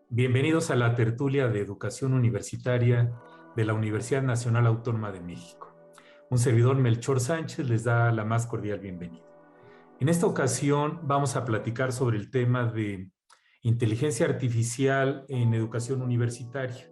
Bienvenidos a la tertulia de educación universitaria de la Universidad Nacional Autónoma de México. Un servidor, Melchor Sánchez, les da la más cordial bienvenida. En esta ocasión vamos a platicar sobre el tema de inteligencia artificial en educación universitaria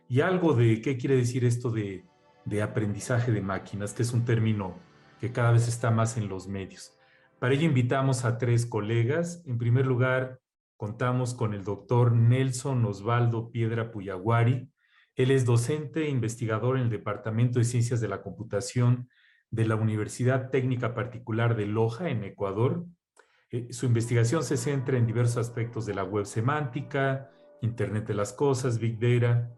y algo de qué quiere decir esto de aprendizaje de máquinas, que es un término que cada vez está más en los medios. Para ello invitamos a tres colegas. En primer lugar, contamos con el doctor Nelson Osvaldo Piedra Puyaguari. Él es docente e investigador en el Departamento de Ciencias de la Computación de la Universidad Técnica Particular de Loja, en Ecuador. Su investigación se centra en diversos aspectos de la web semántica, Internet de las cosas, Big Data,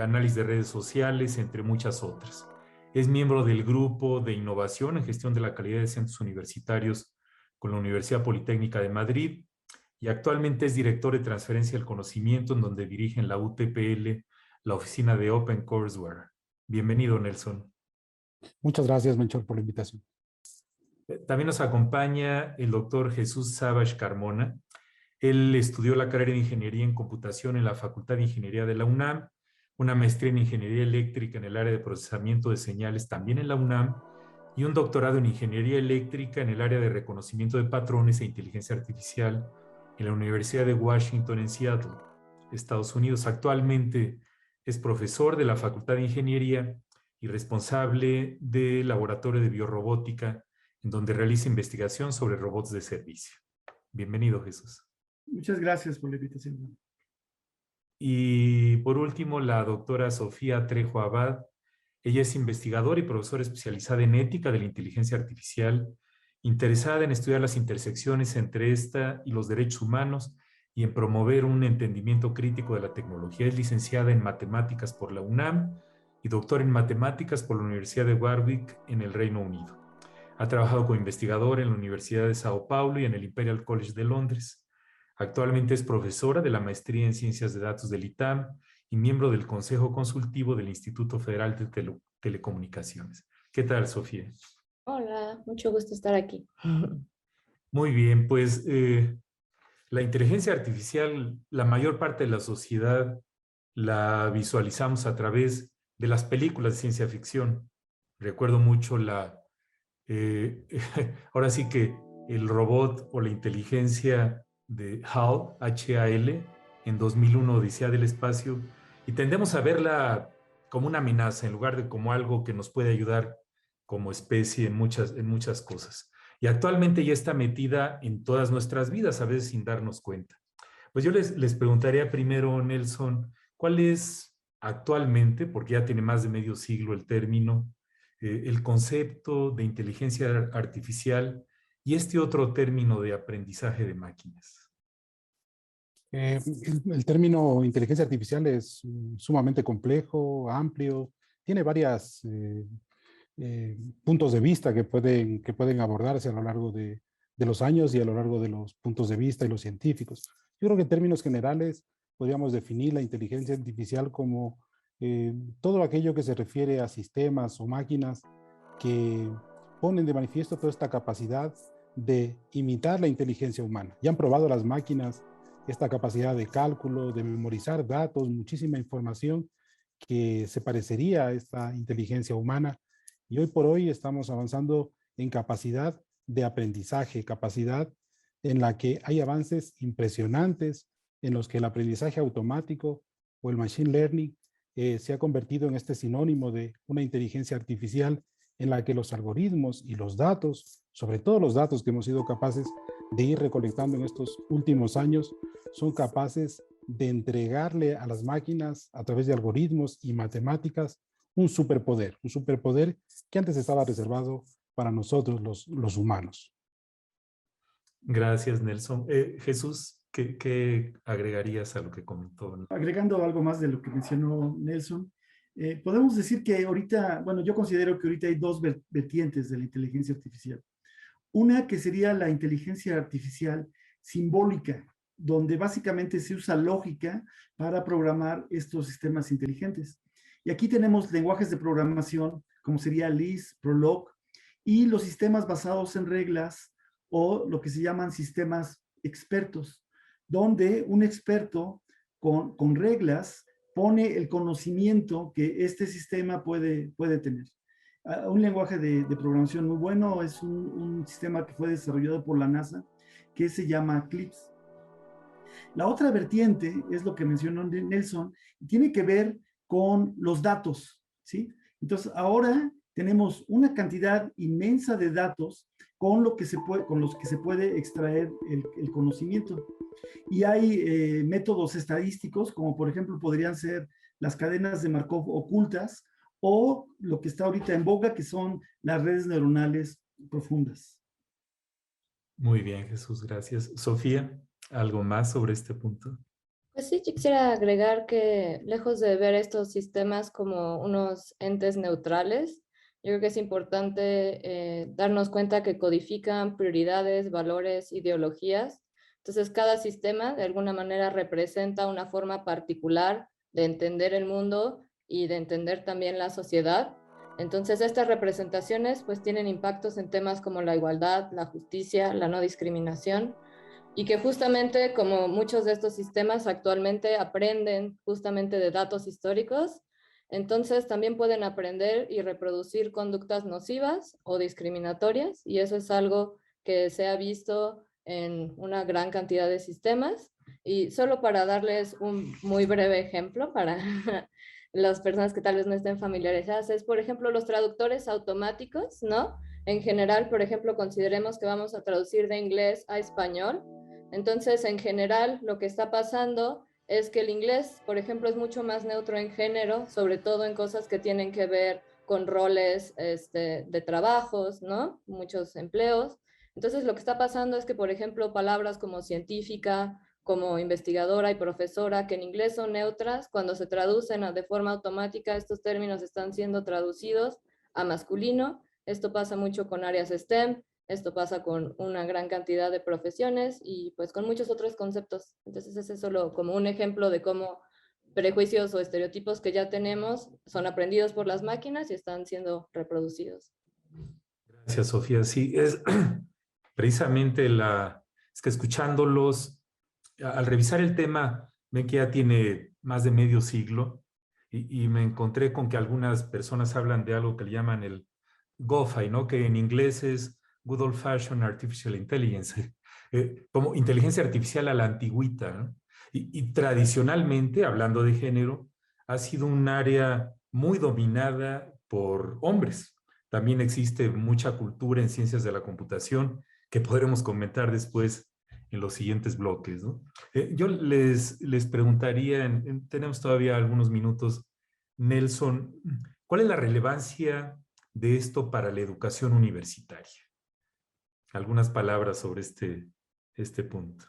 análisis de redes sociales, entre muchas otras. Es miembro del Grupo de Innovación en Gestión de la Calidad de Centros Universitarios con la Universidad Politécnica de Madrid y actualmente es director de transferencia del conocimiento, en donde dirige en la UTPL la oficina de Open Courseware. Bienvenido, Nelson. Muchas gracias, Melchor, por la invitación. También nos acompaña el doctor Jesús Savage Carmona. Él estudió la carrera de Ingeniería en Computación en la Facultad de Ingeniería de la UNAM, una maestría en Ingeniería Eléctrica en el área de procesamiento de señales también en la UNAM y un doctorado en Ingeniería Eléctrica en el área de reconocimiento de patrones e inteligencia artificial en la Universidad de Washington en Seattle, Estados Unidos. Actualmente es profesor de la Facultad de Ingeniería y responsable del Laboratorio de Biorrobótica, en donde realiza investigación sobre robots de servicio. Bienvenido, Jesús. Muchas gracias por la invitación. Y por último, la doctora Sofía Trejo Abad. Ella es investigadora y profesora especializada en ética de la inteligencia artificial, interesada en estudiar las intersecciones entre esta y los derechos humanos y en promover un entendimiento crítico de la tecnología. Es licenciada en matemáticas por la UNAM y doctora en matemáticas por la Universidad de Warwick en el Reino Unido. Ha trabajado como investigadora en la Universidad de Sao Paulo y en el Imperial College de Londres. Actualmente es profesora de la maestría en Ciencias de Datos del ITAM y miembro del Consejo Consultivo del Instituto Federal de Telecomunicaciones. ¿Qué tal, Sofía? Hola, mucho gusto estar aquí. Muy bien, pues la inteligencia artificial, la mayor parte de la sociedad la visualizamos a través de las películas de ciencia ficción. Recuerdo mucho ahora sí que el robot o la inteligencia de HAL, H-A-L, en 2001, Odisea del Espacio, y tendemos a verla como una amenaza en lugar de como algo que nos puede ayudar como especie en muchas cosas. Y actualmente ya está metida en todas nuestras vidas, a veces sin darnos cuenta. Pues yo les preguntaría primero, Nelson, ¿cuál es actualmente, porque ya tiene más de medio siglo el término, el concepto de inteligencia artificial y este otro término de aprendizaje de máquinas? El término inteligencia artificial es sumamente complejo, amplio, tiene varios puntos de vista que pueden abordarse a lo largo de los años y a lo largo de los puntos de vista y los científicos. Yo creo que en términos generales podríamos definir la inteligencia artificial como todo aquello que se refiere a sistemas o máquinas que ponen de manifiesto toda esta capacidad de imitar la inteligencia humana. Ya han probado las máquinas esta capacidad de cálculo, de memorizar datos, muchísima información que se parecería a esta inteligencia humana. Y hoy por hoy estamos avanzando en capacidad de aprendizaje, capacidad en la que hay avances impresionantes, en los que el aprendizaje automático o el machine learning se ha convertido en este sinónimo de una inteligencia artificial en la que los algoritmos y los datos, sobre todo los datos que hemos sido capaces de ir recolectando en estos últimos años, son capaces de entregarle a las máquinas a través de algoritmos y matemáticas un superpoder que antes estaba reservado para nosotros los humanos. Gracias, Nelson. Jesús, ¿qué agregarías a lo que comentó? Agregando algo más de lo que mencionó Nelson, podemos decir que ahorita, bueno, yo considero que ahorita hay dos vertientes de la inteligencia artificial. Una que sería la inteligencia artificial simbólica, donde básicamente se usa lógica para programar estos sistemas inteligentes. Y aquí tenemos lenguajes de programación como sería Lisp, Prolog, y los sistemas basados en reglas o lo que se llaman sistemas expertos, donde un experto con reglas pone el conocimiento que este sistema puede tener. Un lenguaje de programación muy bueno es un sistema que fue desarrollado por la NASA que se llama CLIPS. La otra vertiente es lo que mencionó Nelson, y tiene que ver con los datos, ¿sí? Entonces, ahora tenemos una cantidad inmensa de datos con los que se puede extraer el conocimiento. Y hay métodos estadísticos, como por ejemplo podrían ser las cadenas de Markov ocultas, o lo que está ahorita en boga, que son las redes neuronales profundas. Muy bien, Jesús, gracias. Sofía, ¿algo más sobre este punto? Pues sí, yo quisiera agregar que lejos de ver estos sistemas como unos entes neutrales, yo creo que es importante darnos cuenta que codifican prioridades, valores, ideologías. Entonces, cada sistema de alguna manera representa una forma particular de entender el mundo y de entender también la sociedad. Entonces, estas representaciones pues tienen impactos en temas como la igualdad, la justicia, la no discriminación, y que justamente como muchos de estos sistemas actualmente aprenden justamente de datos históricos, entonces también pueden aprender y reproducir conductas nocivas o discriminatorias, y eso es algo que se ha visto en una gran cantidad de sistemas. Y solo para darles un muy breve ejemplo para las personas que tal vez no estén familiarizadas, es por ejemplo los traductores automáticos, ¿no? En general, por ejemplo, consideremos que vamos a traducir de inglés a español. Entonces, en general, lo que está pasando es que el inglés, por ejemplo, es mucho más neutro en género, sobre todo en cosas que tienen que ver con roles de trabajos, ¿no? Muchos empleos. Entonces, lo que está pasando es que, por ejemplo, palabras como científica, como investigadora y profesora, que en inglés son neutras, cuando se traducen de forma automática, estos términos están siendo traducidos a masculino. Esto pasa mucho con áreas STEM, esto pasa con una gran cantidad de profesiones y pues con muchos otros conceptos. Entonces ese es solo como un ejemplo de cómo prejuicios o estereotipos que ya tenemos son aprendidos por las máquinas y están siendo reproducidos. Gracias, Sofía. Sí, es precisamente es que escuchándolos, al revisar el tema, ven que ya tiene más de medio siglo y me encontré con que algunas personas hablan de algo que le llaman el GOFAI, ¿no? Que en inglés es Good Old Fashioned Artificial Intelligence, como inteligencia artificial a la antigüita, ¿no? Y tradicionalmente, hablando de género, ha sido un área muy dominada por hombres. También existe mucha cultura en ciencias de la computación que podremos comentar después en los siguientes bloques, ¿no? Yo les preguntaría, tenemos todavía algunos minutos, Nelson, ¿cuál es la relevancia de esto para la educación universitaria? Algunas palabras sobre este punto.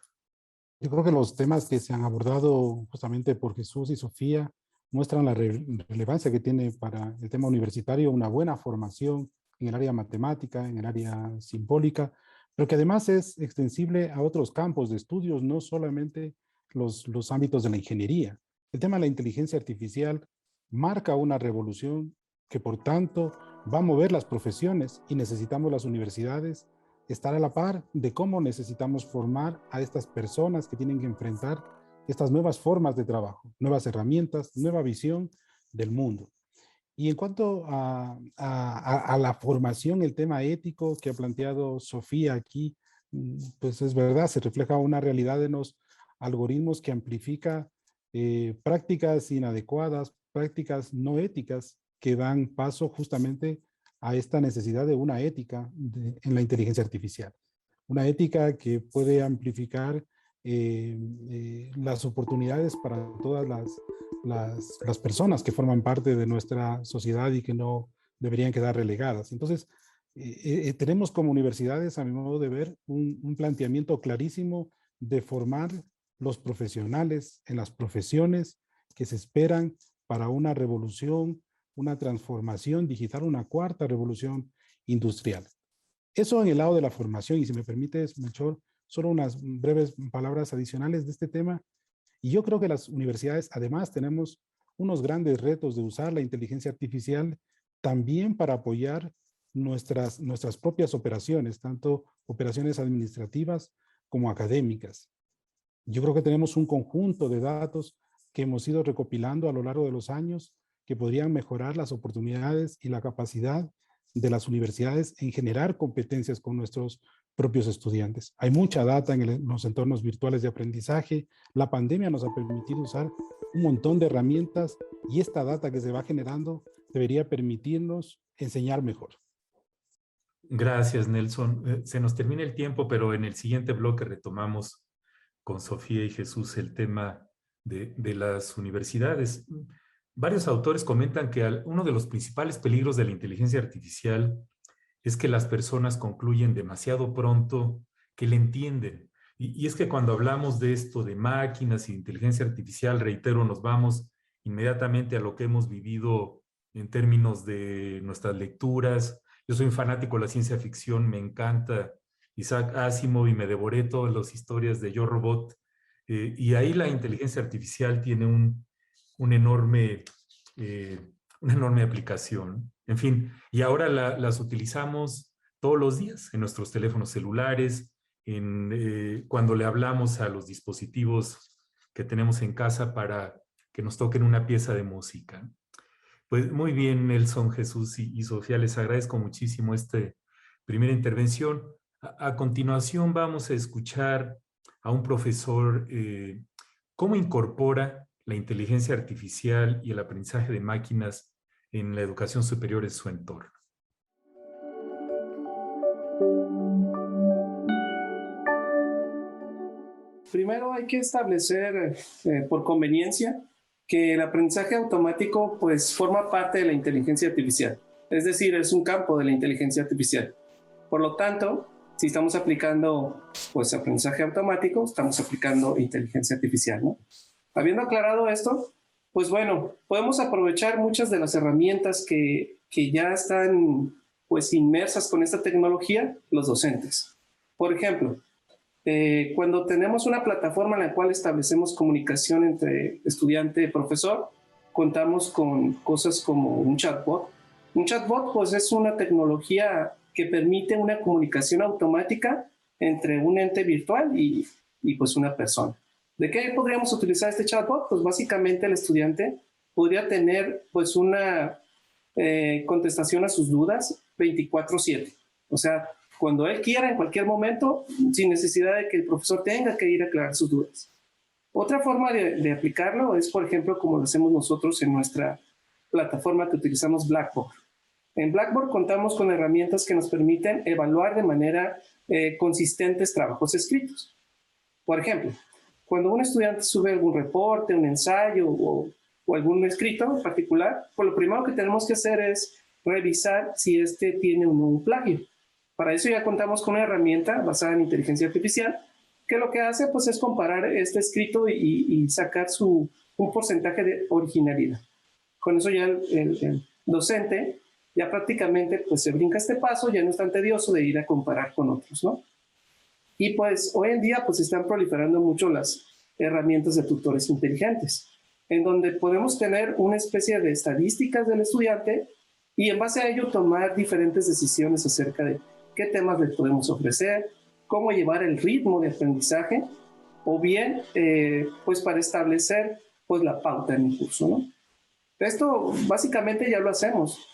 Yo creo que los temas que se han abordado justamente por Jesús y Sofía muestran la relevancia que tiene para el tema universitario una buena formación en el área matemática, en el área simbólica, pero que además es extensible a otros campos de estudios, no solamente los ámbitos de la ingeniería. El tema de la inteligencia artificial marca una revolución que por tanto va a mover las profesiones y necesitamos las universidades estar a la par de cómo necesitamos formar a estas personas que tienen que enfrentar estas nuevas formas de trabajo, nuevas herramientas, nueva visión del mundo. Y en cuanto a la formación, el tema ético que ha planteado Sofía aquí, pues es verdad, se refleja una realidad de los algoritmos que amplifica prácticas inadecuadas, prácticas no éticas que dan paso justamente a esta necesidad de una ética en la inteligencia artificial. Una ética que puede amplificar las oportunidades para todas las personas que forman parte de nuestra sociedad y que no deberían quedar relegadas. Entonces, tenemos como universidades, a mi modo de ver, un planteamiento clarísimo de formar los profesionales en las profesiones que se esperan para una revolución, una transformación digital, una cuarta revolución industrial. Eso en el lado de la formación, y si me permites, Melchor, solo unas breves palabras adicionales de este tema. Y yo creo que las universidades, además, tenemos unos grandes retos de usar la inteligencia artificial también para apoyar nuestras propias operaciones, tanto operaciones administrativas como académicas. Yo creo que tenemos un conjunto de datos que hemos ido recopilando a lo largo de los años que podrían mejorar las oportunidades y la capacidad de las universidades en generar competencias con nuestros propios estudiantes. Hay mucha data en los entornos virtuales de aprendizaje. La pandemia nos ha permitido usar un montón de herramientas y esta data que se va generando debería permitirnos enseñar mejor. Gracias, Nelson. Se nos termina el tiempo, pero en el siguiente bloque retomamos con Sofía y Jesús el tema de las universidades. Varios autores comentan que uno de los principales peligros de la inteligencia artificial es que las personas concluyen demasiado pronto que le entienden. Y es que cuando hablamos de esto, de máquinas y de inteligencia artificial, reitero, nos vamos inmediatamente a lo que hemos vivido en términos de nuestras lecturas. Yo soy un fanático de la ciencia ficción, me encanta Isaac Asimov y me devoré todas las historias de Yo Robot. Y ahí la inteligencia artificial tiene una enorme aplicación. En fin, y ahora las utilizamos todos los días en nuestros teléfonos celulares, cuando le hablamos a los dispositivos que tenemos en casa para que nos toquen una pieza de música. Pues muy bien, Nelson, Jesús y Sofía, les agradezco muchísimo esta primera intervención. A continuación vamos a escuchar a un profesor cómo incorpora la inteligencia artificial y el aprendizaje de máquinas en la educación superior en su entorno. Primero hay que establecer por conveniencia que el aprendizaje automático pues forma parte de la inteligencia artificial. Es decir, es un campo de la inteligencia artificial. Por lo tanto, si estamos aplicando pues aprendizaje automático, estamos aplicando inteligencia artificial, ¿no? Habiendo aclarado esto, pues bueno, podemos aprovechar muchas de las herramientas que ya están pues inmersas con esta tecnología, los docentes. Por ejemplo, cuando tenemos una plataforma en la cual establecemos comunicación entre estudiante y profesor, contamos con cosas como un chatbot. Un chatbot pues es una tecnología que permite una comunicación automática entre un ente virtual y pues una persona. ¿De qué podríamos utilizar este chatbot? Pues básicamente el estudiante podría tener pues una contestación a sus dudas 24/7. O sea, cuando él quiera, en cualquier momento, sin necesidad de que el profesor tenga que ir a aclarar sus dudas. Otra forma de aplicarlo es, por ejemplo, como lo hacemos nosotros en nuestra plataforma que utilizamos Blackboard. En Blackboard contamos con herramientas que nos permiten evaluar de manera consistentes trabajos escritos. Por ejemplo, cuando un estudiante sube algún reporte, un ensayo o algún escrito en particular, pues lo primero que tenemos que hacer es revisar si este tiene o no un plagio. Para eso ya contamos con una herramienta basada en inteligencia artificial que lo que hace pues, es comparar este escrito y sacar un porcentaje de originalidad. Con eso ya el docente ya prácticamente pues, se brinca este paso, ya no es tan tedioso de ir a comparar con otros, ¿no? Y pues hoy en día pues están proliferando mucho las herramientas de tutores inteligentes, en donde podemos tener una especie de estadísticas del estudiante y en base a ello tomar diferentes decisiones acerca de qué temas le podemos ofrecer, cómo llevar el ritmo de aprendizaje, o bien pues para establecer pues la pauta en el curso, ¿no? Esto básicamente ya lo hacemos.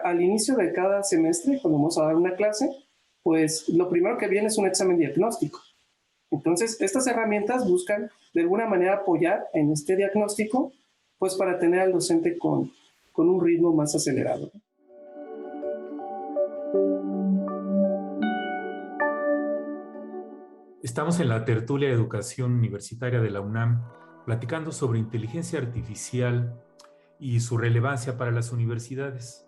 Al inicio de cada semestre, cuando vamos a dar una clase, pues lo primero que viene es un examen diagnóstico. Entonces, estas herramientas buscan de alguna manera apoyar en este diagnóstico, pues para tener al docente con un ritmo más acelerado. Estamos en la tertulia de educación universitaria de la UNAM, platicando sobre inteligencia artificial y su relevancia para las universidades.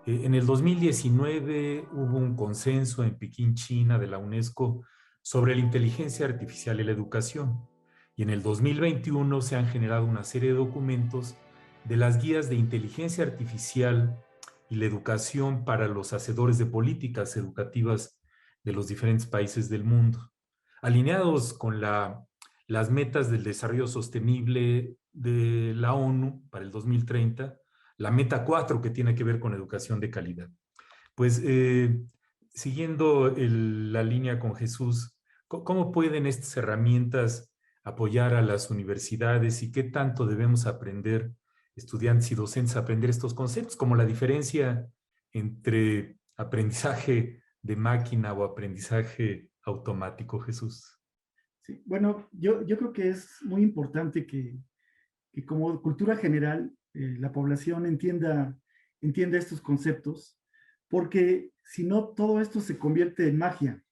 En el 2019 hubo un consenso en Pekín, China, de la UNESCO sobre la inteligencia artificial y la educación. Y en el 2021 se han generado una serie de documentos de las guías de inteligencia artificial y la educación para los hacedores de políticas educativas de los diferentes países del mundo, alineados con las metas del desarrollo sostenible de la ONU para el 2030, la meta 4 que tiene que ver con educación de calidad. Pues siguiendo la línea con Jesús, ¿cómo pueden estas herramientas apoyar a las universidades y qué tanto debemos aprender, estudiantes y docentes, aprender estos conceptos, como la diferencia entre aprendizaje de máquina o aprendizaje automático, Jesús? Sí, bueno, yo creo que es muy importante que como cultura general la población entienda estos conceptos, porque si no, todo esto se convierte en magia,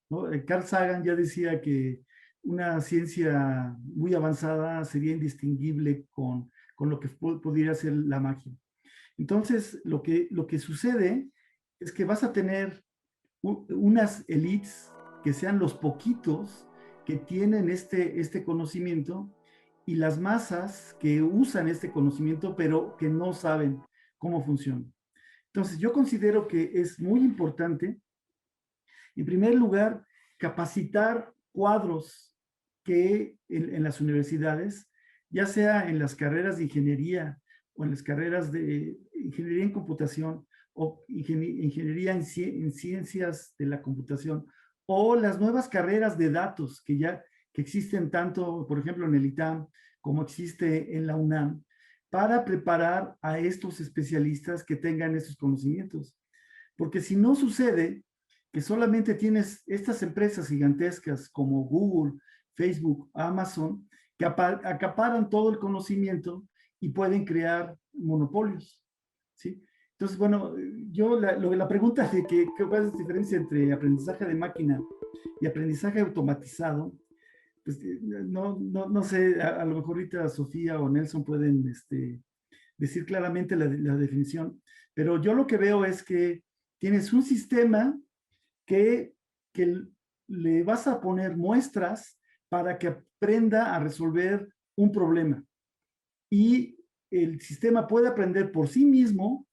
¿no? Carl Sagan ya decía que una ciencia muy avanzada sería indistinguible con lo que podría ser la magia. Entonces, lo que sucede es que vas a tener unas elites que sean los poquitos que tienen este conocimiento y las masas que usan este conocimiento pero que no saben cómo funciona. Entonces, yo considero que es muy importante, en primer lugar, capacitar cuadros que en las universidades, ya sea en las carreras de ingeniería o en las carreras de ingeniería en computación o ingeniería en ciencias de la computación, o las nuevas carreras de datos que existen tanto, por ejemplo, en el ITAM como existe en la UNAM, para preparar a estos especialistas que tengan esos conocimientos. Porque si no sucede que solamente tienes estas empresas gigantescas como Google, Facebook, Amazon, que acaparan todo el conocimiento y pueden crear monopolios, ¿sí? Entonces, bueno, la pregunta de cuál es la diferencia entre aprendizaje de máquina y aprendizaje automatizado, pues no sé, a lo mejor ahorita Sofía o Nelson pueden decir claramente la definición, pero yo lo que veo es que tienes un sistema que le vas a poner muestras para que aprenda a resolver un problema. Y el sistema puede aprender por sí mismo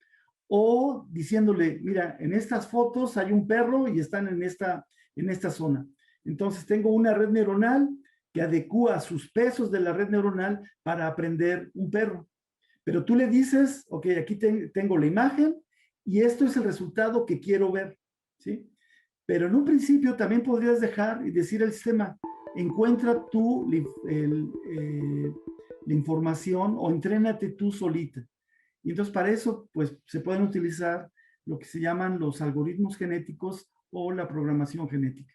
o diciéndole, mira, en estas fotos hay un perro y están en esta zona. Entonces tengo una red neuronal que adecúa sus pesos de la red neuronal para aprender un perro. Pero tú le dices, ok, aquí tengo la imagen y esto es el resultado que quiero ver, ¿sí? Pero en un principio también podrías dejar y decir al sistema, encuentra tú la información o entrénate tú solita. Y entonces para eso, pues se pueden utilizar lo que se llaman los algoritmos genéticos o la programación genética.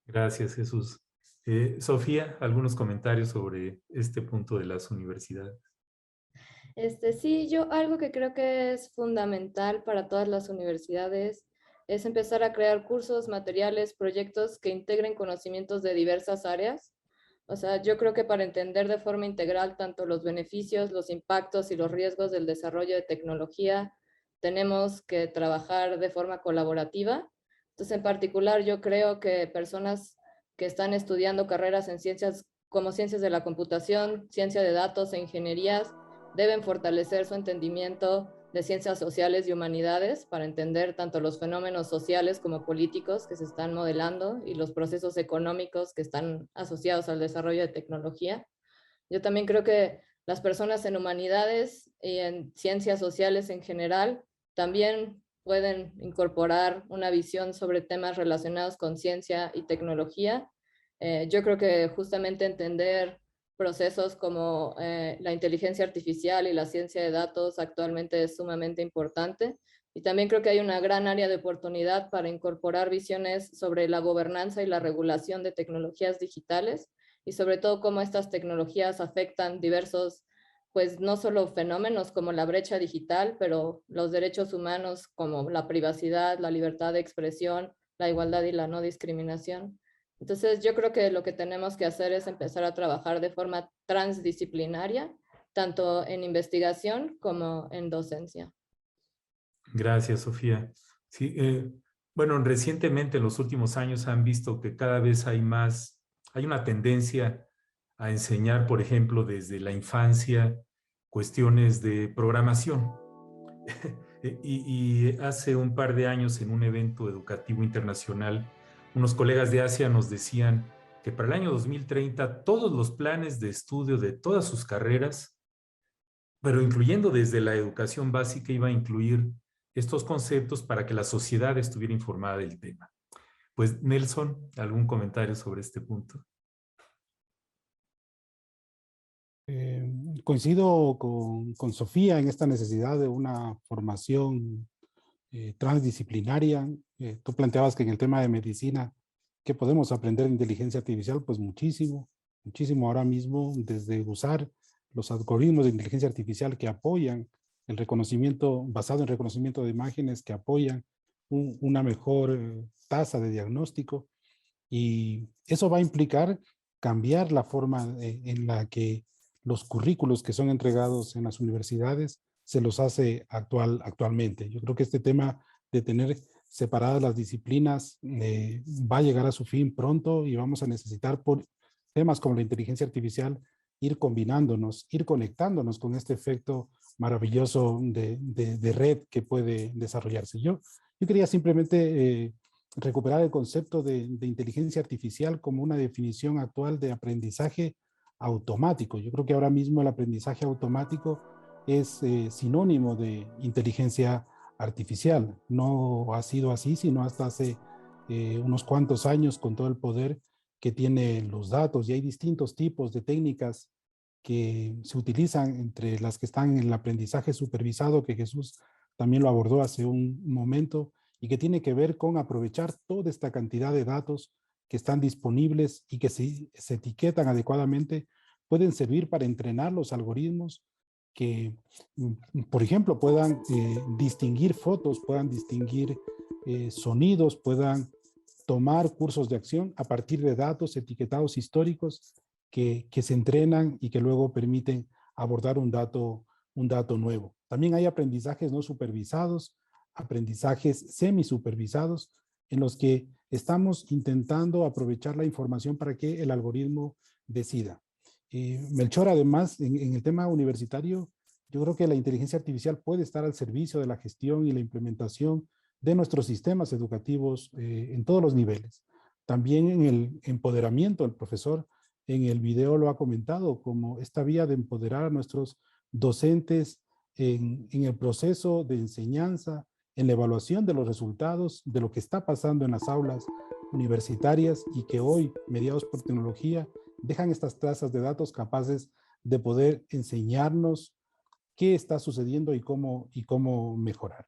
Gracias, Jesús. Sofía, algunos comentarios sobre este punto de las universidades. Sí, yo algo que creo que es fundamental para todas las universidades es empezar a crear cursos, materiales, proyectos que integren conocimientos de diversas áreas. O sea, yo creo que para entender de forma integral tanto los beneficios, los impactos y los riesgos del desarrollo de tecnología, tenemos que trabajar de forma colaborativa. Entonces, en particular, yo creo que personas que están estudiando carreras en ciencias como ciencias de la computación, ciencia de datos e ingenierías, deben fortalecer su entendimiento de ciencias sociales y humanidades para entender tanto los fenómenos sociales como políticos que se están modelando y los procesos económicos que están asociados al desarrollo de tecnología. Yo también creo que las personas en humanidades y en ciencias sociales en general también pueden incorporar una visión sobre temas relacionados con ciencia y tecnología. Yo creo que justamente entender procesos como la inteligencia artificial y la ciencia de datos actualmente es sumamente importante. Y también creo que hay una gran área de oportunidad para incorporar visiones sobre la gobernanza y la regulación de tecnologías digitales y sobre todo cómo estas tecnologías afectan diversos, pues no solo fenómenos como la brecha digital, pero los derechos humanos como la privacidad, la libertad de expresión, la igualdad y la no discriminación. Entonces, yo creo que lo que tenemos que hacer es empezar a trabajar de forma transdisciplinaria, tanto en investigación como en docencia. Gracias, Sofía. Sí, bueno, recientemente en los últimos años han visto que cada vez hay una tendencia a enseñar, por ejemplo, desde la infancia, cuestiones de programación. Y hace un par de años en un evento educativo internacional, unos colegas de Asia nos decían que para el año 2030 todos los planes de estudio de todas sus carreras, pero incluyendo desde la educación básica, iba a incluir estos conceptos para que la sociedad estuviera informada del tema. Pues Nelson, ¿algún comentario sobre este punto? Coincido con Sofía en esta necesidad de una formación transdisciplinaria. Tú planteabas que en el tema de medicina, ¿qué podemos aprender de inteligencia artificial? Pues muchísimo, muchísimo ahora mismo, desde usar los algoritmos de inteligencia artificial que apoyan el reconocimiento, basado en reconocimiento de imágenes, que apoyan una mejor tasa de diagnóstico, y eso va a implicar cambiar la forma en la que los currículos que son entregados en las universidades se los hace actualmente. Yo creo que este tema de tener separadas las disciplinas va a llegar a su fin pronto, y vamos a necesitar, por temas como la inteligencia artificial, ir combinándonos, ir conectándonos con este efecto maravilloso de red que puede desarrollarse. Yo quería simplemente recuperar el concepto de inteligencia artificial como una definición actual de aprendizaje automático. Yo creo que ahora mismo el aprendizaje automático es sinónimo de inteligencia artificial. No ha sido así, sino hasta hace unos cuantos años, con todo el poder que tienen los datos, y hay distintos tipos de técnicas que se utilizan, entre las que están en el aprendizaje supervisado, que Jesús también lo abordó hace un momento, y que tiene que ver con aprovechar toda esta cantidad de datos que están disponibles y que si se etiquetan adecuadamente pueden servir para entrenar los algoritmos que, por ejemplo, puedan distinguir fotos, puedan distinguir sonidos, puedan tomar cursos de acción a partir de datos etiquetados históricos que se entrenan y que luego permiten abordar un dato nuevo. También hay aprendizajes no supervisados, aprendizajes semisupervisados, en los que estamos intentando aprovechar la información para que el algoritmo decida. Melchor, además, en el tema universitario, yo creo que la inteligencia artificial puede estar al servicio de la gestión y la implementación de nuestros sistemas educativos en todos los niveles. También en el empoderamiento, el profesor en el video lo ha comentado, como esta vía de empoderar a nuestros docentes en el proceso de enseñanza, en la evaluación de los resultados, de lo que está pasando en las aulas universitarias, y que hoy, mediados por tecnología, dejan estas trazas de datos capaces de poder enseñarnos qué está sucediendo y cómo mejorar.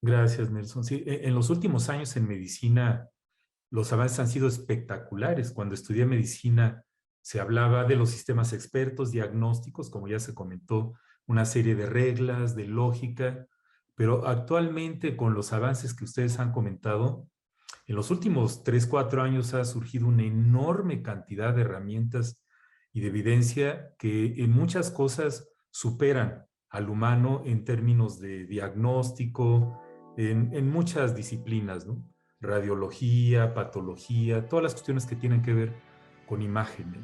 Gracias, Nelson. Sí, en los últimos años en medicina, los avances han sido espectaculares. Cuando estudié medicina, se hablaba de los sistemas expertos, diagnósticos, como ya se comentó, una serie de reglas, de lógica, pero actualmente, con los avances que ustedes han comentado, en los últimos 3, 4 años ha surgido una enorme cantidad de herramientas y de evidencia que en muchas cosas superan al humano en términos de diagnóstico, en muchas disciplinas, ¿no? Radiología, patología, todas las cuestiones que tienen que ver con imagen,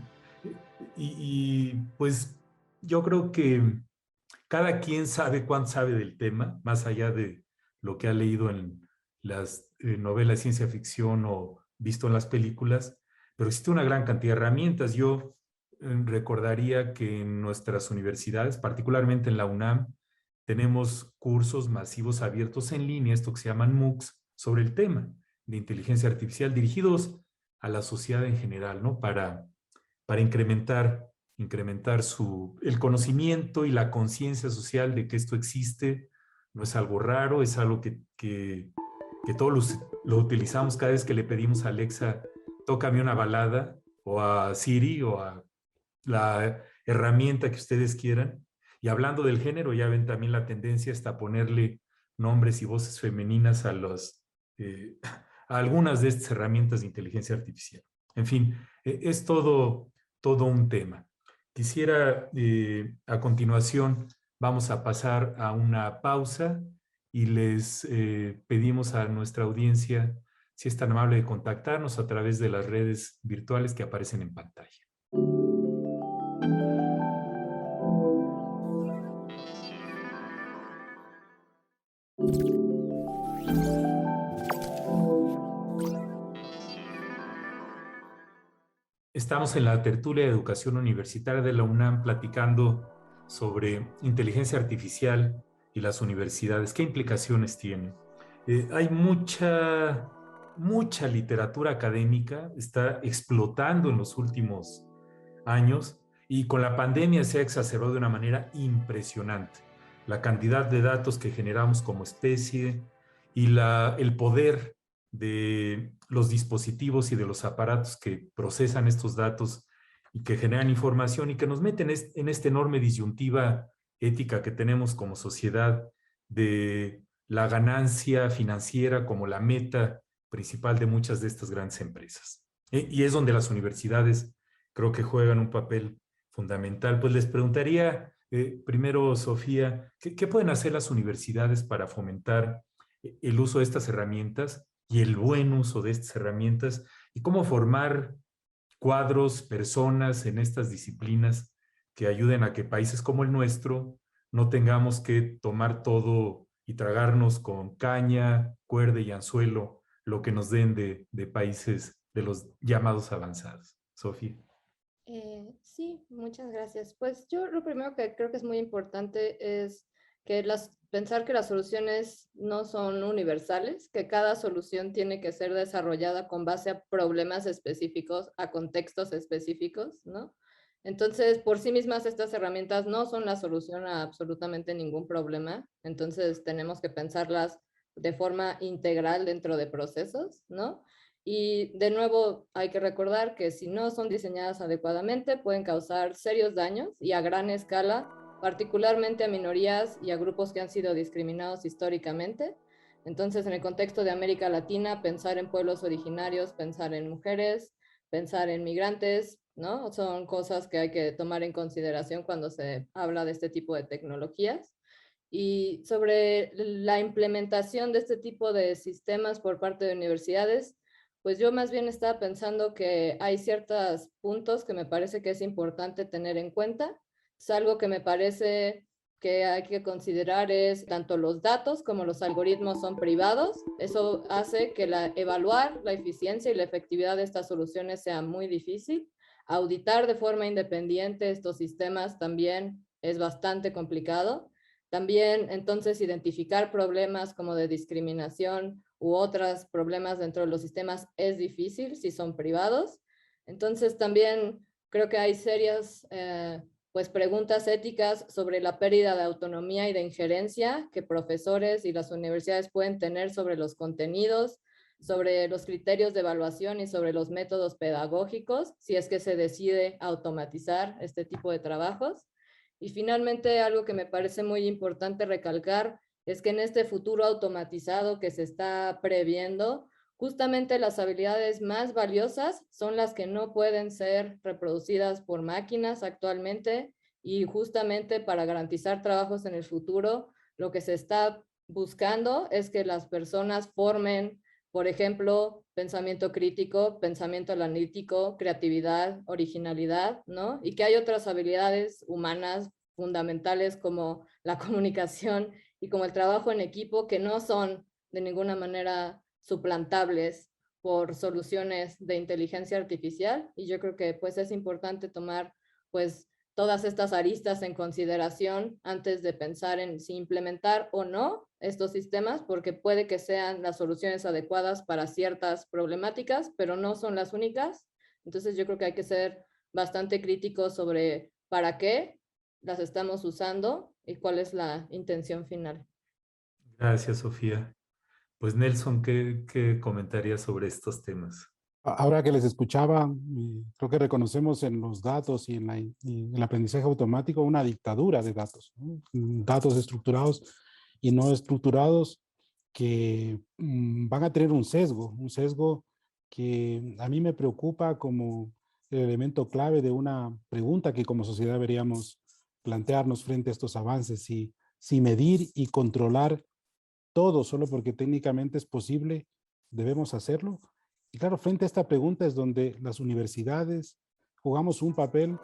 ¿eh? Y pues yo creo que cada quien sabe cuánto sabe del tema, más allá de lo que ha leído en las novelas de ciencia ficción o visto en las películas, pero existe una gran cantidad de herramientas. Yo recordaría que en nuestras universidades, particularmente en la UNAM, tenemos cursos masivos abiertos en línea, esto que se llaman MOOCs, sobre el tema de inteligencia artificial, dirigidos a la sociedad en general, ¿no? Para incrementar el conocimiento y la conciencia social de que esto existe. No es algo raro, es algo que todos lo utilizamos cada vez que le pedimos a Alexa, tócame una balada, o a Siri, o a la herramienta que ustedes quieran. Y hablando del género, ya ven también la tendencia hasta ponerle nombres y voces femeninas a algunas de estas herramientas de inteligencia artificial. En fin, es todo un tema. Quisiera, a continuación, vamos a pasar a una pausa y les pedimos a nuestra audiencia si es tan amable de contactarnos a través de las redes virtuales que aparecen en pantalla. Estamos en la tertulia de educación universitaria de la UNAM platicando sobre inteligencia artificial y las universidades? ¿Qué implicaciones tienen? Hay mucha literatura académica, está explotando en los últimos años y con la pandemia se ha exacerbado de una manera impresionante. La cantidad de datos que generamos como especie y el poder de los dispositivos y de los aparatos que procesan estos datos y que generan información y que nos meten en esta enorme disyuntiva ética que tenemos como sociedad de la ganancia financiera como la meta principal de muchas de estas grandes empresas. Y es donde las universidades creo que juegan un papel fundamental. Pues les preguntaría primero, Sofía, ¿qué pueden hacer las universidades para fomentar el uso de estas herramientas y el buen uso de estas herramientas y cómo formar cuadros, personas en estas disciplinas que ayuden a que países como el nuestro no tengamos que tomar todo y tragarnos con caña, cuerda y anzuelo lo que nos den de países de los llamados avanzados? Sofía. Sí, muchas gracias. Pues yo lo primero que creo que es muy importante es que pensar que las soluciones no son universales, que cada solución tiene que ser desarrollada con base a problemas específicos, a contextos específicos, ¿no? Entonces, por sí mismas estas herramientas no son la solución a absolutamente ningún problema, entonces tenemos que pensarlas de forma integral dentro de procesos, ¿no? Y de nuevo hay que recordar que si no son diseñadas adecuadamente pueden causar serios daños y a gran escala, particularmente a minorías y a grupos que han sido discriminados históricamente. Entonces, en el contexto de América Latina, pensar en pueblos originarios, pensar en mujeres, pensar en migrantes, ¿no? Son cosas que hay que tomar en consideración cuando se habla de este tipo de tecnologías. Y sobre la implementación de este tipo de sistemas por parte de universidades, pues yo más bien estaba pensando que hay ciertos puntos que me parece que es importante tener en cuenta. Es algo que me parece que hay que considerar es tanto los datos como los algoritmos son privados. Eso hace que evaluar la eficiencia y la efectividad de estas soluciones sea muy difícil. Auditar de forma independiente estos sistemas también es bastante complicado. También, entonces, identificar problemas como de discriminación u otros problemas dentro de los sistemas es difícil si son privados. Entonces, también creo que hay serias pues, preguntas éticas sobre la pérdida de autonomía y de injerencia que profesores y las universidades pueden tener sobre los contenidos, sobre los criterios de evaluación y sobre los métodos pedagógicos, si es que se decide automatizar este tipo de trabajos. Y finalmente, algo que me parece muy importante recalcar es que en este futuro automatizado que se está previendo, justamente las habilidades más valiosas son las que no pueden ser reproducidas por máquinas actualmente y justamente para garantizar trabajos en el futuro, lo que se está buscando es que las personas formen, por ejemplo, pensamiento crítico, pensamiento analítico, creatividad, originalidad, ¿no? Y que hay otras habilidades humanas fundamentales como la comunicación y como el trabajo en equipo que no son de ninguna manera suplantables por soluciones de inteligencia artificial. Y yo creo que pues es importante tomar pues todas estas aristas en consideración antes de pensar en si implementar o no estos sistemas, porque puede que sean las soluciones adecuadas para ciertas problemáticas, pero no son las únicas. Entonces yo creo que hay que ser bastante críticos sobre para qué las estamos usando y cuál es la intención final. Gracias, Sofía. Pues Nelson, ¿qué comentarías sobre estos temas? Ahora que les escuchaba, creo que reconocemos en los datos y en el aprendizaje automático una dictadura de datos, ¿no? Datos estructurados y no estructurados que van a tener un sesgo que a mí me preocupa como el elemento clave de una pregunta que como sociedad deberíamos plantearnos frente a estos avances, si medir y controlar todo solo porque técnicamente es posible, debemos hacerlo. Y claro, frente a esta pregunta es donde las universidades jugamos un papel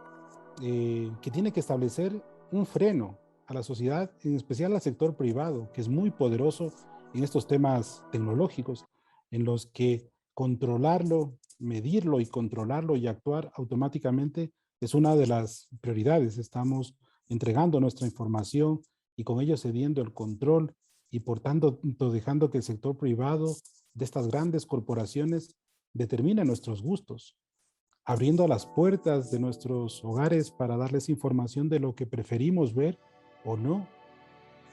que tiene que establecer un freno a la sociedad, en especial al sector privado, que es muy poderoso en estos temas tecnológicos, en los que controlarlo, medirlo y controlarlo y actuar automáticamente es una de las prioridades. Estamos entregando nuestra información y con ello cediendo el control y por tanto dejando que el sector privado de estas grandes corporaciones determine nuestros gustos, abriendo las puertas de nuestros hogares para darles información de lo que preferimos ver o no.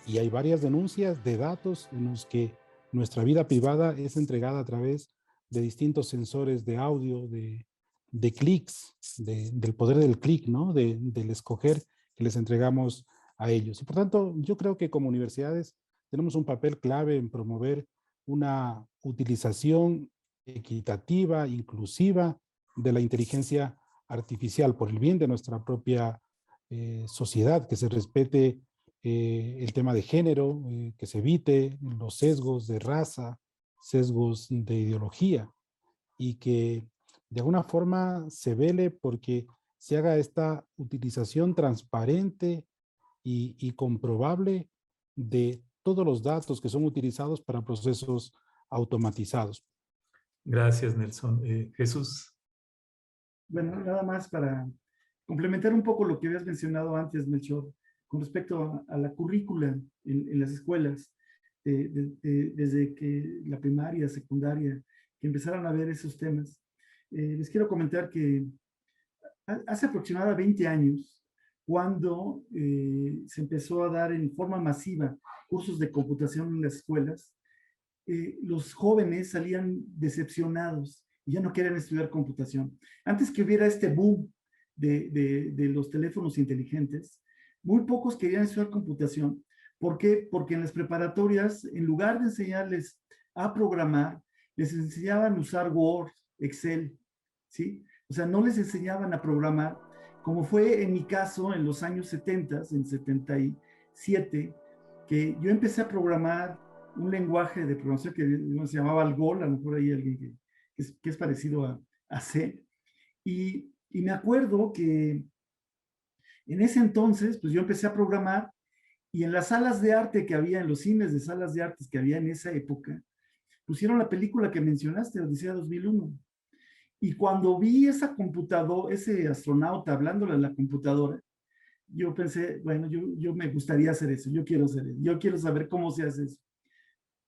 Y hay varias denuncias de datos en los que nuestra vida privada es entregada a través de distintos sensores de audio, de clics, del poder del clic, ¿no? Del escoger que les entregamos a ellos. Y por tanto, yo creo que como universidades tenemos un papel clave en promover una utilización equitativa, inclusiva de la inteligencia artificial por el bien de nuestra propia sociedad, que se respete el tema de género, que se evite los sesgos de raza, sesgos de ideología, y que de alguna forma se vele porque se haga esta utilización transparente y comprobable de todos los datos que son utilizados para procesos automatizados. Gracias, Nelson. Jesús. Bueno, nada más para complementar un poco lo que habías mencionado antes, Melchor, con respecto a la currícula en las escuelas, desde que la primaria, secundaria, que empezaron a ver esos temas. Les quiero comentar que hace aproximadamente 20 años, cuando se empezó a dar en forma masiva cursos de computación en las escuelas, los jóvenes salían decepcionados y ya no querían estudiar computación. Antes que hubiera este boom de los teléfonos inteligentes, muy pocos querían estudiar computación. ¿Por qué? Porque en las preparatorias, en lugar de enseñarles a programar, les enseñaban a usar Word, Excel, ¿sí? O sea, no les enseñaban a programar, como fue en mi caso en los años 70, en 77, que yo empecé a programar un lenguaje de programación que se llamaba Algol, a lo mejor hay alguien que es parecido a C, y me acuerdo que en ese entonces, pues yo empecé a programar, y en las salas de arte que había, en los cines de salas de artes que había en esa época, pusieron la película que mencionaste, Odisea 2001. Y cuando vi esa computadora, ese astronauta hablándole a la computadora, yo pensé, bueno, yo me gustaría hacer eso, yo quiero hacer eso, yo quiero saber cómo se hace eso.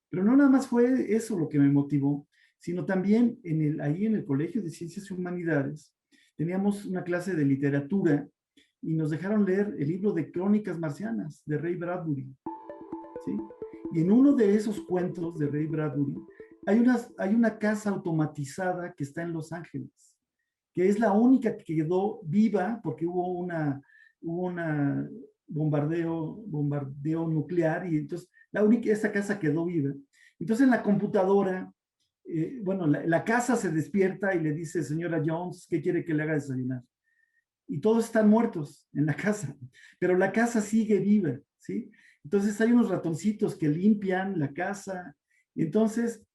Pero no nada más fue eso lo que me motivó, sino también ahí en el Colegio de Ciencias y Humanidades teníamos una clase de literatura y nos dejaron leer el libro de Crónicas Marcianas de Ray Bradbury, ¿sí? Y en uno de esos cuentos de Ray Bradbury hay una casa automatizada que está en Los Ángeles, que es la única que quedó viva porque hubo una bombardeo nuclear, y entonces esa casa quedó viva. Entonces en la computadora, bueno, la casa se despierta y le dice, señora Jones, ¿qué quiere que le haga desayunar? Y todos están muertos en la casa, pero la casa sigue viva, ¿sí? Entonces hay unos ratoncitos que limpian la casa. Entonces,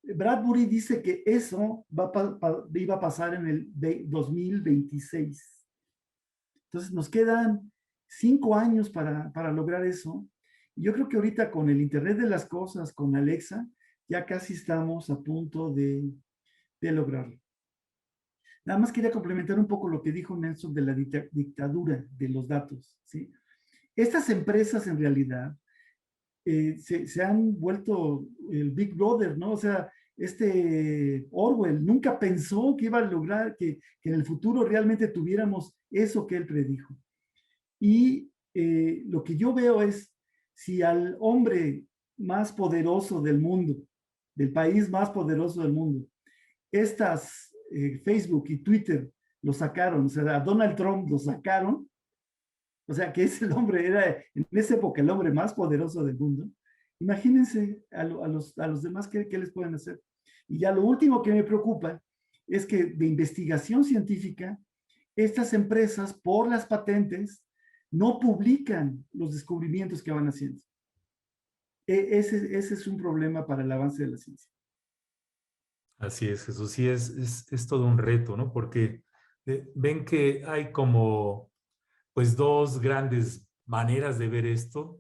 Bradbury dice que eso iba a pasar en el 2026. Entonces nos quedan 5 años para lograr eso. Yo creo que ahorita con el Internet de las Cosas, con Alexa, ya casi estamos a punto de lograrlo. Nada más quería complementar un poco lo que dijo Nelson de la dictadura de los datos, ¿sí? Estas empresas en realidad se han vuelto el Big Brother, ¿no? O sea, Orwell nunca pensó que iba a lograr que en el futuro realmente tuviéramos eso que él predijo. Y lo que yo veo es, si al hombre más poderoso del mundo, del país más poderoso del mundo, Facebook y Twitter lo sacaron, o sea, a Donald Trump lo sacaron, o sea, que ese hombre era en esa época el hombre más poderoso del mundo. Imagínense a los demás qué les pueden hacer. Y ya lo último que me preocupa es que de investigación científica, estas empresas, por las patentes, no publican los descubrimientos que van haciendo. Ese es un problema para el avance de la ciencia. Así es, Jesús. Sí, es todo un reto, ¿no? Porque ven que hay como, pues, dos grandes maneras de ver esto.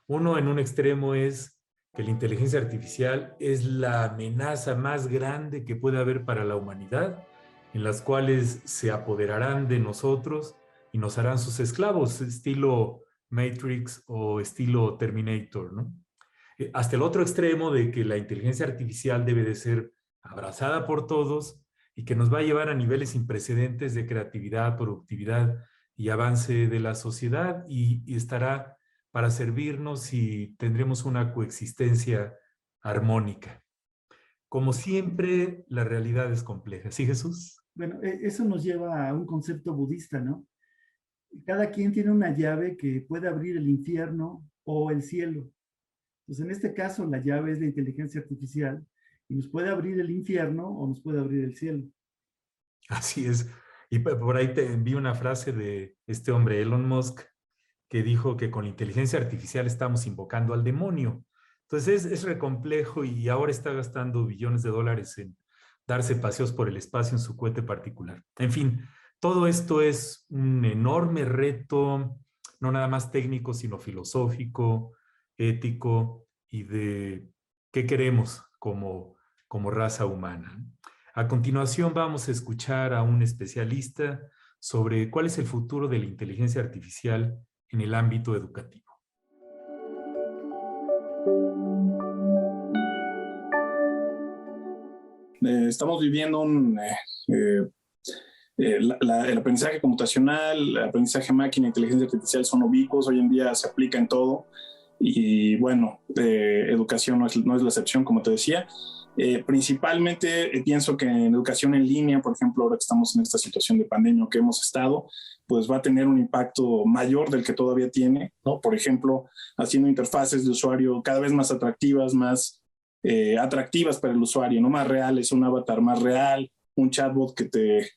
Uno, en un extremo, es que la inteligencia artificial es la amenaza más grande que puede haber para la humanidad, en las cuales se apoderarán de nosotros y nos harán sus esclavos, estilo Matrix o estilo Terminator, ¿no? Hasta el otro extremo de que la inteligencia artificial debe de ser abrazada por todos y que nos va a llevar a niveles sin precedentes de creatividad, productividad y avance de la sociedad y estará para servirnos y tendremos una coexistencia armónica. Como siempre, la realidad es compleja. ¿Sí, Jesús? Bueno, eso nos lleva a un concepto budista, ¿no? Cada quien tiene una llave que puede abrir el infierno o el cielo. Entonces, en este caso, la llave es la inteligencia artificial y nos puede abrir el infierno o nos puede abrir el cielo. Así es. Y por ahí te envío una frase de este hombre, Elon Musk, que dijo que con la inteligencia artificial estamos invocando al demonio. Entonces es re complejo y ahora está gastando billones de dólares en darse paseos por el espacio en su cohete particular. En fin, todo esto es un enorme reto, no nada más técnico, sino filosófico, ético y de qué queremos como raza humana. A continuación vamos a escuchar a un especialista sobre cuál es el futuro de la inteligencia artificial en el ámbito educativo. Estamos viviendo el aprendizaje computacional, el aprendizaje máquina, inteligencia artificial son ubicuos, hoy en día se aplica en todo y bueno, educación no es la excepción, como te decía. Principalmente pienso que en educación en línea, por ejemplo, ahora que estamos en esta situación de pandemia que hemos estado, pues va a tener un impacto mayor del que todavía tiene, ¿no? Por ejemplo, haciendo interfaces de usuario cada vez más atractivas, más atractivas para el usuario, no más reales, un avatar más real, un chatbot que te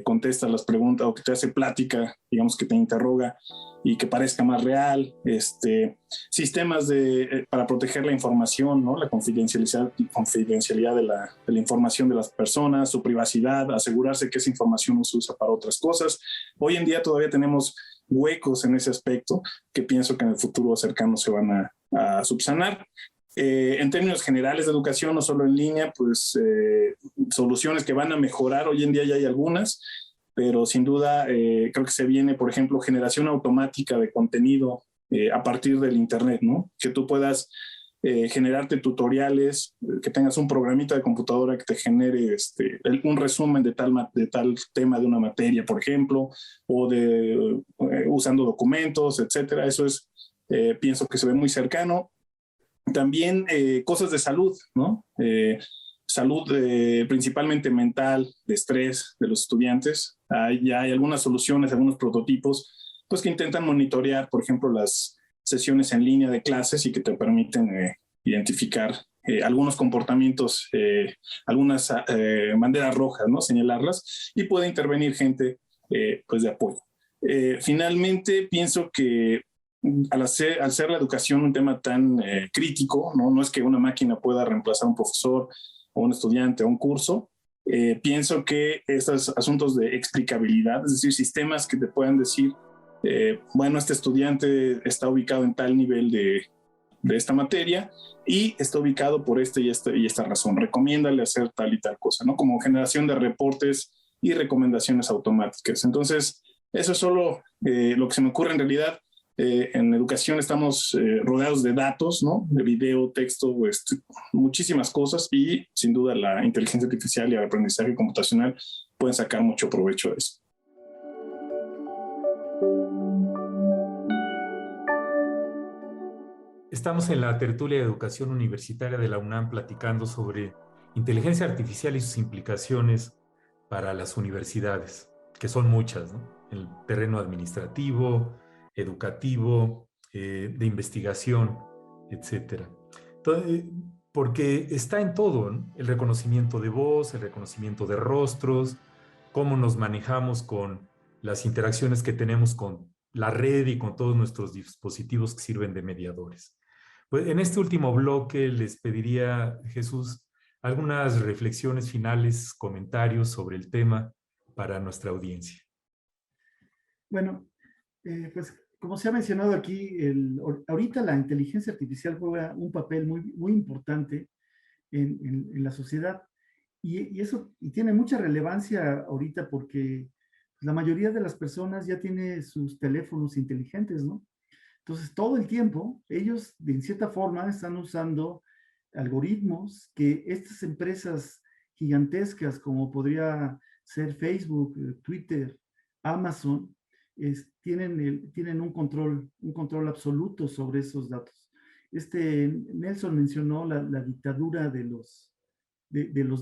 contesta las preguntas o que te hace plática, digamos que te interroga y que parezca más real, sistemas para proteger la información, ¿no? La confidencialidad de la información de las personas, su privacidad, asegurarse que esa información no se usa para otras cosas. Hoy en día todavía tenemos huecos en ese aspecto que pienso que en el futuro cercano se van a subsanar. En términos generales de educación, no solo en línea, pues soluciones que van a mejorar, hoy en día ya hay algunas, pero sin duda creo que se viene, por ejemplo, generación automática de contenido a partir del Internet, ¿no? Que tú puedas generarte tutoriales, que tengas un programita de computadora que te genere un resumen de tal tema de una materia, por ejemplo, o usando documentos, etcétera. Eso es, pienso que se ve muy cercano. También cosas de salud, ¿no? Salud principalmente mental, de estrés de los estudiantes. Ya hay algunas soluciones, algunos prototipos, pues que intentan monitorear, por ejemplo, las sesiones en línea de clases y que te permiten identificar algunos comportamientos, algunas banderas rojas, ¿no? Señalarlas y puede intervenir gente pues de apoyo. Finalmente, pienso que al ser la educación un tema tan crítico, ¿no? No es que una máquina pueda reemplazar a un profesor o un estudiante o un curso. Pienso que estos asuntos de explicabilidad, es decir, sistemas que te puedan decir, bueno, este estudiante está ubicado en tal nivel de esta materia y está ubicado por y esta razón. Recomiéndale hacer tal y tal cosa, ¿no? Como generación de reportes y recomendaciones automáticas. Entonces, eso es solo lo que se me ocurre en realidad. En educación estamos rodeados de datos, ¿no? De video, texto, muchísimas cosas y sin duda la inteligencia artificial y el aprendizaje computacional pueden sacar mucho provecho de eso. Estamos en la tertulia de educación universitaria de la UNAM platicando sobre inteligencia artificial y sus implicaciones para las universidades, que son muchas, ¿no? El terreno administrativo, educativo, de investigación, etcétera. Porque está en todo, ¿no? El reconocimiento de voz, el reconocimiento de rostros, cómo nos manejamos con las interacciones que tenemos con la red y con todos nuestros dispositivos que sirven de mediadores. Pues en este último bloque les pediría, Jesús, algunas reflexiones finales, comentarios sobre el tema para nuestra audiencia. Bueno, pues como se ha mencionado aquí, ahorita la inteligencia artificial juega un papel muy, muy importante en la sociedad y eso tiene mucha relevancia ahorita porque la mayoría de las personas ya tiene sus teléfonos inteligentes, ¿no? Entonces, todo el tiempo, ellos, de cierta forma, están usando algoritmos que estas empresas gigantescas, como podría ser Facebook, Twitter, Amazon, tienen un control absoluto sobre esos datos. Nelson mencionó la dictadura de los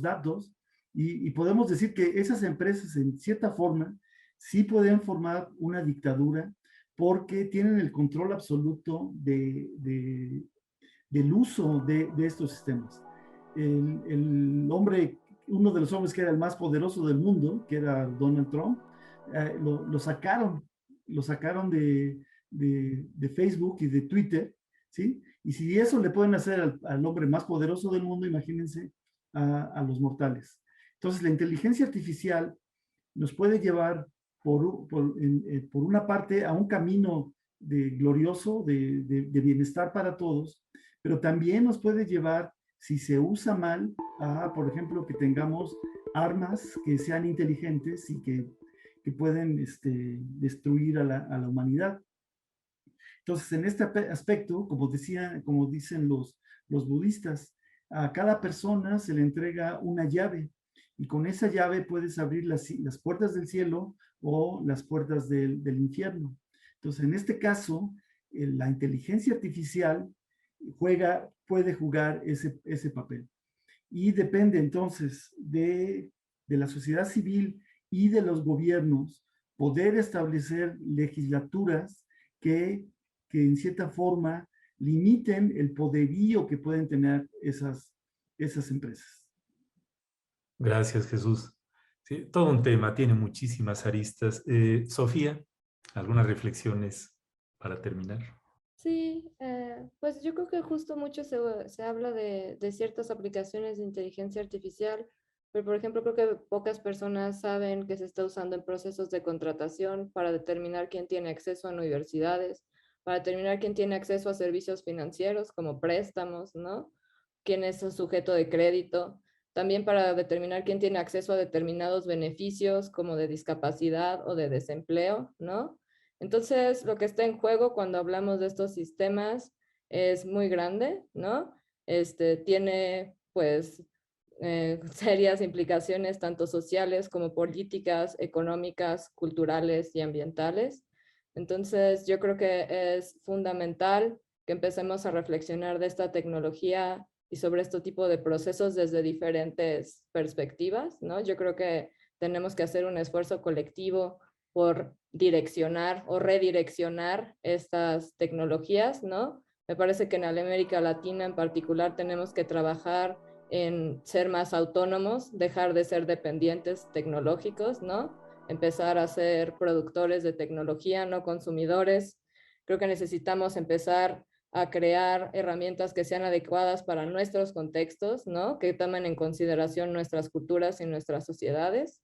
datos, y podemos decir que esas empresas, en cierta forma, sí pueden formar una dictadura porque tienen el control absoluto del uso de estos sistemas. Uno de los hombres que era el más poderoso del mundo, que era Donald Trump, lo sacaron de Facebook y de Twitter, ¿sí? Y si eso le pueden hacer al hombre más poderoso del mundo, imagínense a los mortales. Entonces, la inteligencia artificial nos puede llevar por una parte a un camino glorioso de bienestar para todos, pero también nos puede llevar, si se usa mal, a, por ejemplo, que tengamos armas que sean inteligentes y que pueden destruir a la humanidad. Entonces, en este aspecto, como dicen los budistas, a cada persona se le entrega una llave, y con esa llave puedes abrir las puertas del cielo o las puertas del infierno. Entonces, en este caso, la inteligencia artificial puede jugar ese papel. Y depende entonces de la sociedad civil y de los gobiernos poder establecer legislaturas que en cierta forma limiten el poderío que pueden tener esas empresas. Gracias, Jesús. Sí, todo un tema, tiene muchísimas aristas. Sofía, ¿algunas reflexiones para terminar? Sí, pues yo creo que justo mucho se habla de ciertas aplicaciones de inteligencia artificial, pero por ejemplo creo que pocas personas saben que se está usando en procesos de contratación para determinar quién tiene acceso a universidades, para determinar quién tiene acceso a servicios financieros como préstamos, ¿no? Quién es un sujeto de crédito, también para determinar quién tiene acceso a determinados beneficios como de discapacidad o de desempleo, ¿no? Entonces, lo que está en juego cuando hablamos de estos sistemas es muy grande, ¿no? Tiene, pues, serias implicaciones tanto sociales como políticas, económicas, culturales y ambientales. Entonces, yo creo que es fundamental que empecemos a reflexionar de esta tecnología y sobre este tipo de procesos desde diferentes perspectivas, ¿no? Yo creo que tenemos que hacer un esfuerzo colectivo por direccionar o redireccionar estas tecnologías, ¿no? Me parece que en América Latina en particular tenemos que trabajar en ser más autónomos, dejar de ser dependientes tecnológicos, ¿no? Empezar a ser productores de tecnología, no consumidores. Creo que necesitamos empezar a crear herramientas que sean adecuadas para nuestros contextos, ¿no? Que tomen en consideración nuestras culturas y nuestras sociedades.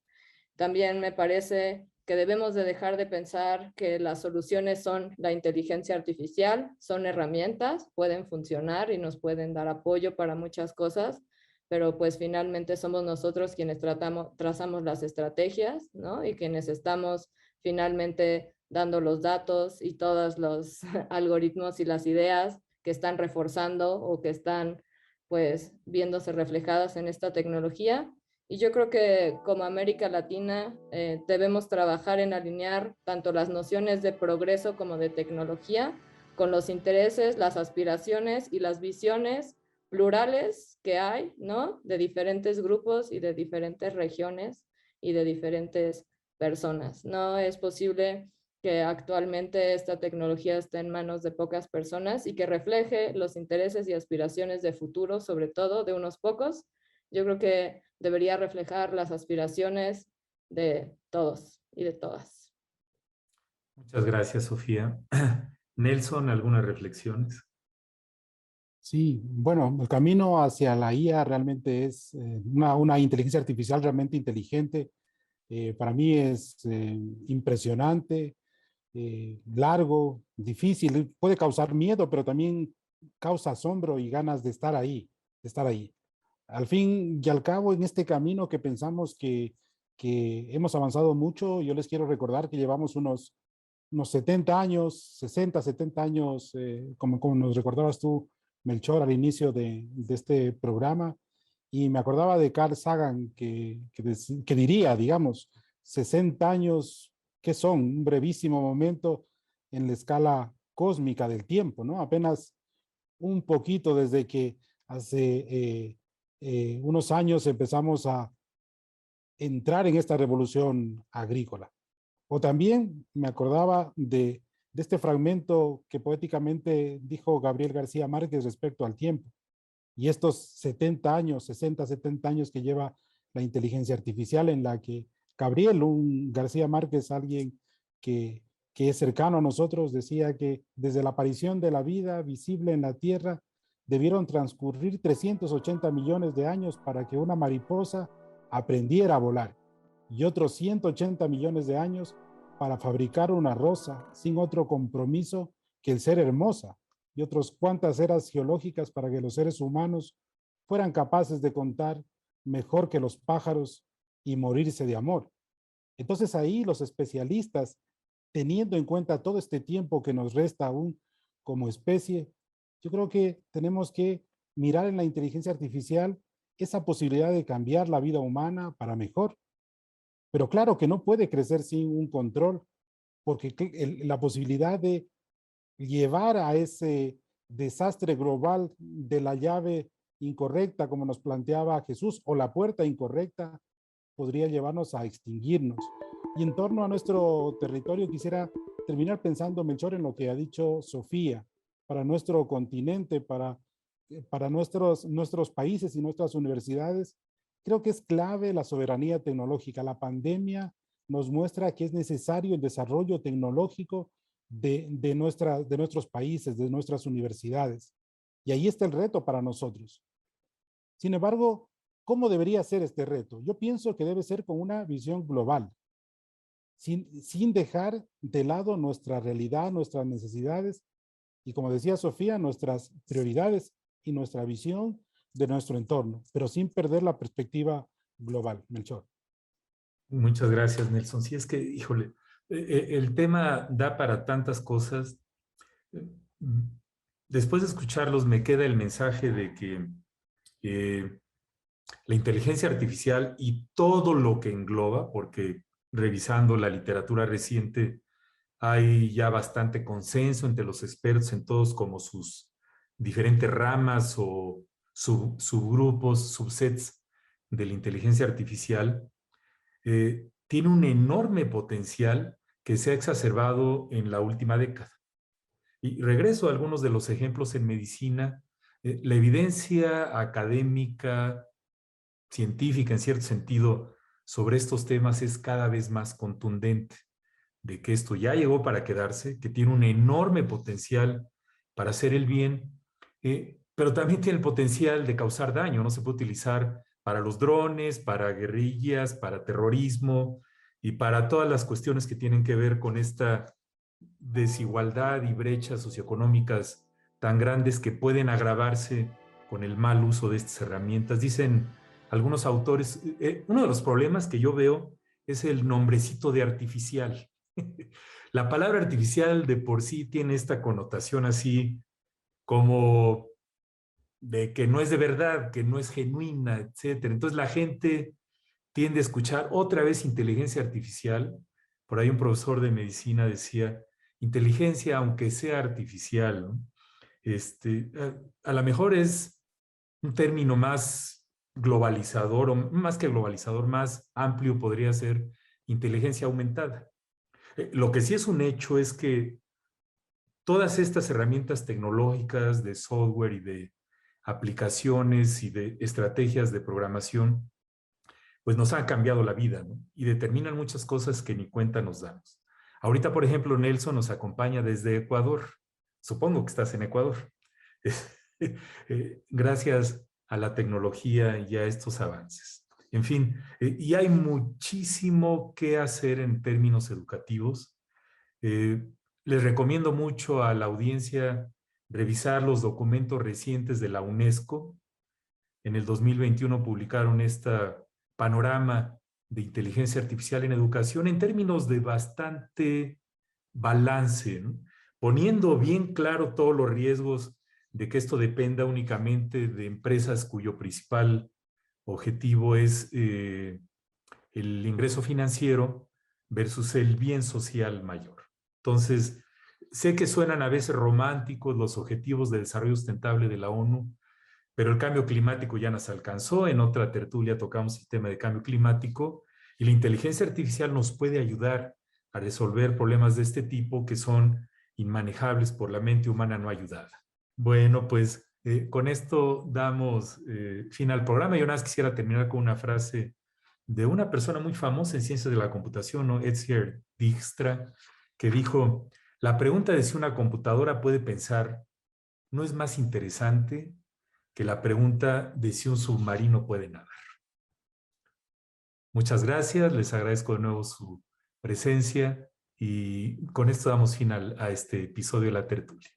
También me parece que debemos de dejar de pensar que las soluciones son la inteligencia artificial, son herramientas, pueden funcionar y nos pueden dar apoyo para muchas cosas, pero pues finalmente somos nosotros quienes trazamos las estrategias, ¿no? Y quienes estamos finalmente dando los datos y todos los algoritmos y las ideas que están reforzando o que están pues viéndose reflejadas en esta tecnología. Y yo creo que como América Latina debemos trabajar en alinear tanto las nociones de progreso como de tecnología con los intereses, las aspiraciones y las visiones plurales que hay, ¿no? De diferentes grupos y de diferentes regiones y de diferentes personas. No es posible que actualmente esta tecnología esté en manos de pocas personas y que refleje los intereses y aspiraciones de futuro, sobre todo de unos pocos. Yo creo que debería reflejar las aspiraciones de todos y de todas. Muchas gracias, Sofía. Nelson, ¿algunas reflexiones? Sí, bueno, el camino hacia la IA realmente es una inteligencia artificial realmente inteligente. Para mí es impresionante, largo, difícil, puede causar miedo, pero también causa asombro y ganas de estar ahí, de estar ahí. Al fin y al cabo, en este camino que pensamos que hemos avanzado mucho, yo les quiero recordar que llevamos unos unos 70 años, 60, 70 años, como nos recordabas tú, Melchor, al inicio de este programa, y me acordaba de Carl Sagan, que diría, digamos, 60 años, ¿qué son? Un brevísimo momento en la escala cósmica del tiempo, ¿no? Apenas un poquito desde que hace unos años empezamos a entrar en esta revolución agrícola. O también me acordaba de este fragmento que poéticamente dijo Gabriel García Márquez respecto al tiempo y estos 70 años, 60, 70 años que lleva la inteligencia artificial, en la que Gabriel, un García Márquez, alguien que es cercano a nosotros, decía que desde la aparición de la vida visible en la Tierra debieron transcurrir 380 millones de años para que una mariposa aprendiera a volar y otros 180 millones de años para fabricar una rosa sin otro compromiso que el ser hermosa, y otros cuantas eras geológicas para que los seres humanos fueran capaces de contar mejor que los pájaros y morirse de amor. Entonces ahí los especialistas, teniendo en cuenta todo este tiempo que nos resta aún como especie, yo creo que tenemos que mirar en la inteligencia artificial esa posibilidad de cambiar la vida humana para mejor. Pero claro que no puede crecer sin un control, porque la posibilidad de llevar a ese desastre global de la llave incorrecta, como nos planteaba Jesús, o la puerta incorrecta, podría llevarnos a extinguirnos. Y en torno a nuestro territorio quisiera terminar pensando, Melchor, en lo que ha dicho Sofía, para nuestro continente, para nuestros países y nuestras universidades. Creo que es clave la soberanía tecnológica. La pandemia nos muestra que es necesario el desarrollo tecnológico de nuestros países, de nuestras universidades. Y ahí está el reto para nosotros. Sin embargo, ¿cómo debería ser este reto? Yo pienso que debe ser con una visión global, sin dejar de lado nuestra realidad, nuestras necesidades y, como decía Sofía, nuestras prioridades y nuestra visión de nuestro entorno, pero sin perder la perspectiva global. Melchor. Muchas gracias, Nelson. Sí, es que, híjole, el tema da para tantas cosas. Después de escucharlos, me queda el mensaje de que la inteligencia artificial y todo lo que engloba, porque revisando la literatura reciente, hay ya bastante consenso entre los expertos en todos como sus diferentes ramas o subgrupos, subsets de la inteligencia artificial, tiene un enorme potencial que se ha exacerbado en la última década. Y regreso a algunos de los ejemplos en medicina. La evidencia académica, científica en cierto sentido, sobre estos temas es cada vez más contundente, de que esto ya llegó para quedarse, que tiene un enorme potencial para hacer el bien, pero también tiene el potencial de causar daño. No se puede utilizar para los drones, para guerrillas, para terrorismo y para todas las cuestiones que tienen que ver con esta desigualdad y brechas socioeconómicas tan grandes que pueden agravarse con el mal uso de estas herramientas. Dicen algunos autores, uno de los problemas que yo veo es el nombrecito de artificial. La palabra artificial de por sí tiene esta connotación así como de que no es de verdad, que no es genuina, etcétera. Entonces la gente tiende a escuchar otra vez inteligencia artificial. Por ahí un profesor de medicina decía, inteligencia aunque sea artificial, ¿no? A lo mejor es un término más globalizador, o más que globalizador, más amplio podría ser inteligencia aumentada. Lo que sí es un hecho es que todas estas herramientas tecnológicas de software y de aplicaciones y de estrategias de programación, pues nos han cambiado la vida, ¿no? Y determinan muchas cosas que ni cuenta nos damos. Ahorita, por ejemplo, Nelson nos acompaña desde Ecuador. Supongo que estás en Ecuador. Gracias a la tecnología y a estos avances. En fin, y hay muchísimo que hacer en términos educativos. Les recomiendo mucho a la audiencia revisar los documentos recientes de la UNESCO. En el 2021 publicaron esta panorama de inteligencia artificial en educación en términos de bastante balance, ¿no? Poniendo bien claro todos los riesgos de que esto dependa únicamente de empresas cuyo principal objetivo es el ingreso financiero versus el bien social mayor. Entonces, sé que suenan a veces románticos los objetivos de desarrollo sustentable de la ONU, pero el cambio climático ya nos alcanzó. En otra tertulia tocamos el tema de cambio climático y la inteligencia artificial nos puede ayudar a resolver problemas de este tipo que son inmanejables por la mente humana no ayudada. Bueno, pues con esto damos fin al programa. Yo nada más quisiera terminar con una frase de una persona muy famosa en ciencias de la computación, ¿no? Edsger Dijkstra, que dijo, la pregunta de si una computadora puede pensar no es más interesante que la pregunta de si un submarino puede nadar. Muchas gracias, les agradezco de nuevo su presencia y con esto damos fin a este episodio de la tertulia.